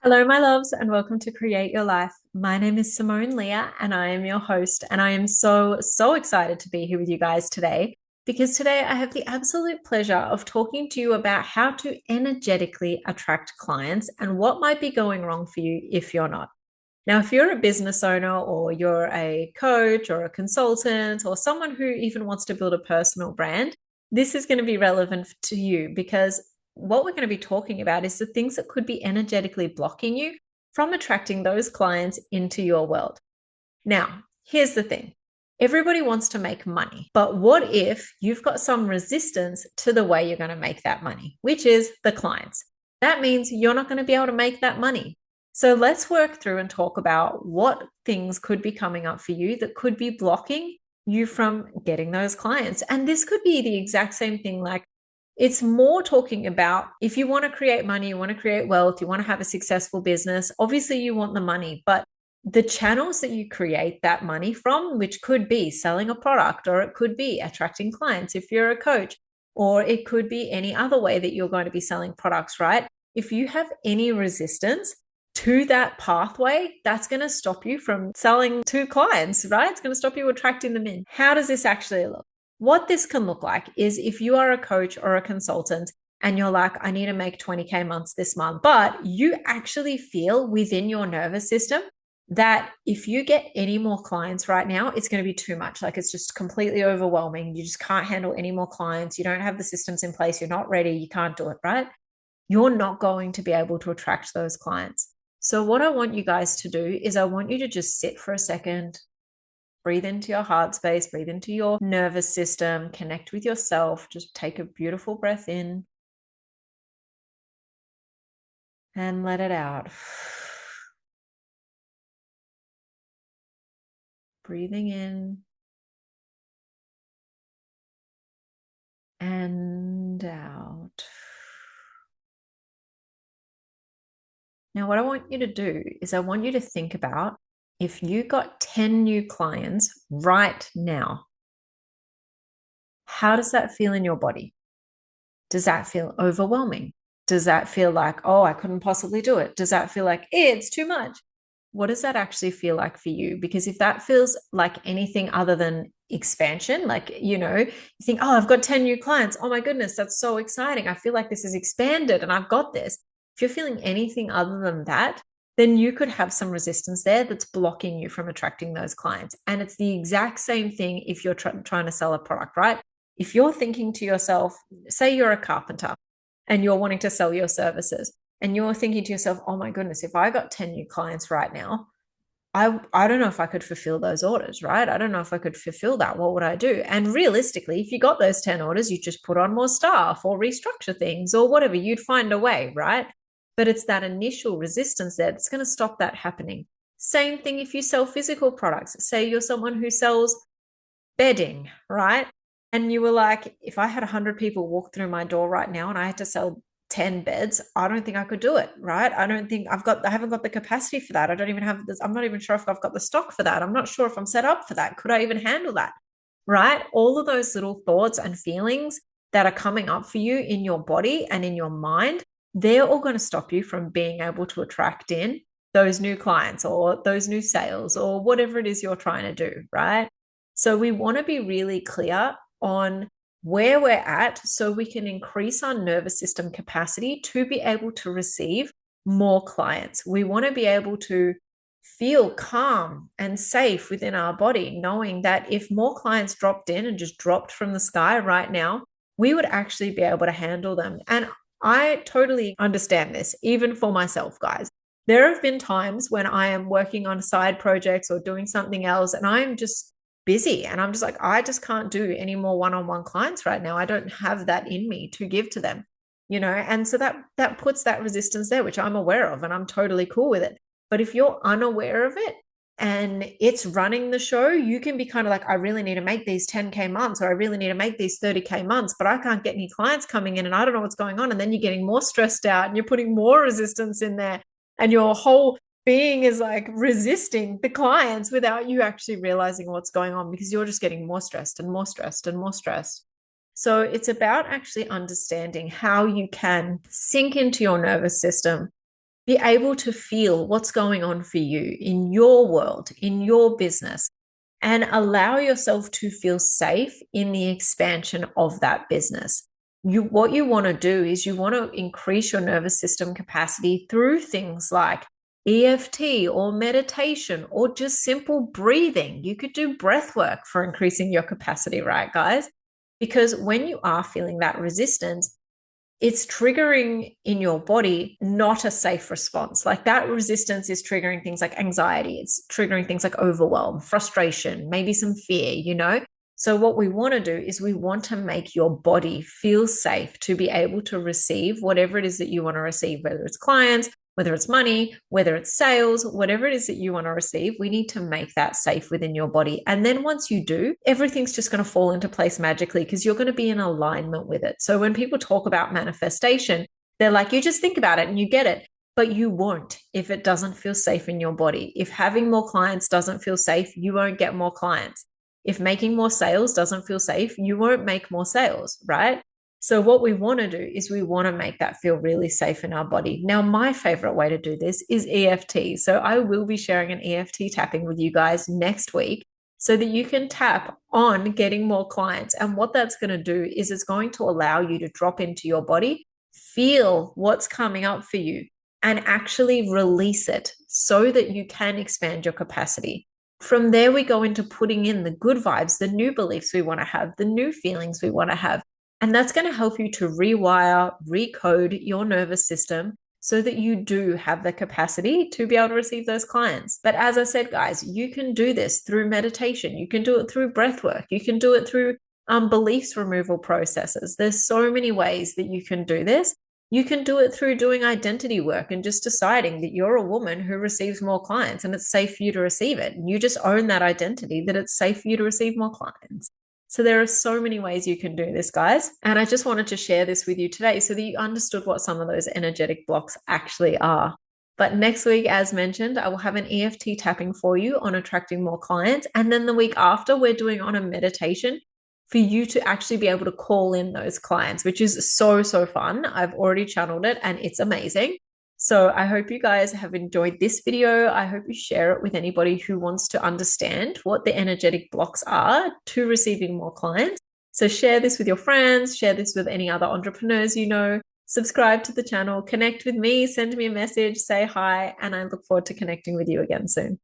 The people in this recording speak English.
Hello, my loves, and welcome to Create Your Life. My name is Simone Leah, and I am your host. And I am so excited to be here with you guys today because today I have the absolute pleasure of talking to you about how to energetically attract clients and what might be going wrong for you if you're not. Now, if you're a business owner or you're a coach or a consultant or someone who even wants to build a personal brand, this is going to be relevant to you because what we're going to be talking about is the things that could be energetically blocking you from attracting those clients into your world. Now, here's the thing. Everybody wants to make money, but what if you've got some resistance to the way you're going to make that money, which is the clients? That means you're not going to be able to make that money. So let's work through and talk about what things could be coming up for you that could be blocking you from getting those clients. And this could be the exact same thing. Like, it's more talking about if you want to create money, you want to create wealth, you want to have a successful business, obviously you want the money, but the channels that you create that money from, which could be selling a product, or it could be attracting clients if you're a coach, or it could be any other way that you're going to be selling products, right? If you have any resistance to that pathway, that's going to stop you from selling to clients, right? It's going to stop you attracting them in. How does this actually look? What this can look like is if you are a coach or a consultant and you're like, I need to make 20K months this month, but you actually feel within your nervous system that if you get any more clients right now, it's going to be too much. Like, it's just completely overwhelming. You just can't handle any more clients. You don't have the systems in place. You're not ready. You can't do it, right? You're not going to be able to attract those clients. So what I want you guys to do is I want you to just sit for a second, breathe into your heart space, breathe into your nervous system, connect with yourself. Just take a beautiful breath in and let it out. Breathing in and out. Now, what I want you to do is I want you to think about if you got 10 new clients right now, how does that feel in your body? Does that feel overwhelming? Does that feel like, oh, I couldn't possibly do it? Does that feel like it's too much? What does that actually feel like for you? Because if that feels like anything other than expansion, like, you think, oh, I've got 10 new clients. Oh my goodness, that's so exciting. I feel like this is expanded and I've got this. If you're feeling anything other than that, then you could have some resistance there that's blocking you from attracting those clients. And it's the exact same thing if you're trying to sell a product, right? If you're thinking to yourself, say you're a carpenter and you're wanting to sell your services, and you're thinking to yourself, oh my goodness, if I got 10 new clients right now, I don't know if I could fulfill those orders, right? I don't know if I could fulfill that. What would I do? And realistically, if you got those 10 orders, you just put on more staff or restructure things or whatever, you'd find a way, right? But it's that initial resistance there that's going to stop that happening. Same thing if you sell physical products. Say you're someone who sells bedding, right? And you were like, if I had 100 people walk through my door right now and I had to sell 10 beds, I don't think I could do it, right? I don't think I haven't got the capacity for that. I don't even have this. I'm not even sure if I've got the stock for that. I'm not sure if I'm set up for that. Could I even handle that? Right? All of those little thoughts and feelings that are coming up for you in your body and in your mind, they're all going to stop you from being able to attract in those new clients or those new sales or whatever it is you're trying to do, right? So we want to be really clear on where we're at so we can increase our nervous system capacity to be able to receive more clients. We want to be able to feel calm and safe within our body, knowing that if more clients dropped in and just dropped from the sky right now, we would actually be able to handle them. And I totally understand this, even for myself, guys. There have been times when I am working on side projects or doing something else, and I'm just busy and I'm just like, I just can't do any more one-on-one clients right now. I don't have that in me to give to them, and so that puts that resistance there, which I'm aware of and I'm totally cool with it. But if you're unaware of it and it's running the show, you can be kind of like, I really need to make these 10K months, or I really need to make these 30K months, but I can't get any clients coming in and I don't know what's going on. And then you're getting more stressed out and you're putting more resistance in there, and your whole being is like resisting the clients without you actually realizing what's going on, because you're just getting more stressed and more stressed and more stressed. So it's about actually understanding how you can sink into your nervous system, Be able to feel what's going on for you in your world, in your business, and allow yourself to feel safe in the expansion of that business. What you want to do is you want to increase your nervous system capacity through things like EFT or meditation or just simple breathing. You could do breath work for increasing your capacity, right, guys? Because when you are feeling that resistance, it's triggering in your body not a safe response. Like that resistance is triggering things like anxiety, it's triggering things like overwhelm, frustration, maybe some fear, you know? So, what we want to do is we want to make your body feel safe to be able to receive whatever it is that you want to receive, whether it's clients, whether it's money, whether it's sales, whatever it is that you want to receive. We need to make that safe within your body. And then once you do, everything's just going to fall into place magically because you're going to be in alignment with it. So, when people talk about manifestation, they're like, you just think about it and you get it. But you won't if it doesn't feel safe in your body. If having more clients doesn't feel safe, you won't get more clients. If making more sales doesn't feel safe, you won't make more sales, right? So what we want to do is we want to make that feel really safe in our body. Now, my favorite way to do this is EFT. So I will be sharing an EFT tapping with you guys next week so that you can tap on getting more clients. And what that's going to do is it's going to allow you to drop into your body, feel what's coming up for you, and actually release it so that you can expand your capacity. From there, we go into putting in the good vibes, the new beliefs we want to have, the new feelings we want to have. And that's going to help you to rewire, recode your nervous system so that you do have the capacity to be able to receive those clients. But as I said, guys, you can do this through meditation. You can do it through breath work. You can do it through beliefs removal processes. There's so many ways that you can do this. You can do it through doing identity work and just deciding that you're a woman who receives more clients and it's safe for you to receive it. And you just own that identity that it's safe for you to receive more clients. So there are so many ways you can do this, guys. And I just wanted to share this with you today so that you understood what some of those energetic blocks actually are. But next week, as mentioned, I will have an EFT tapping for you on attracting more clients. And then the week after, we're doing on a meditation for you to actually be able to call in those clients, which is so, so fun. I've already channeled it and it's amazing. So I hope you guys have enjoyed this video. I hope you share it with anybody who wants to understand what the energetic blocks are to receiving more clients. So share this with your friends, share this with any other entrepreneurs you know, subscribe to the channel, connect with me, send me a message, say hi, and I look forward to connecting with you again soon.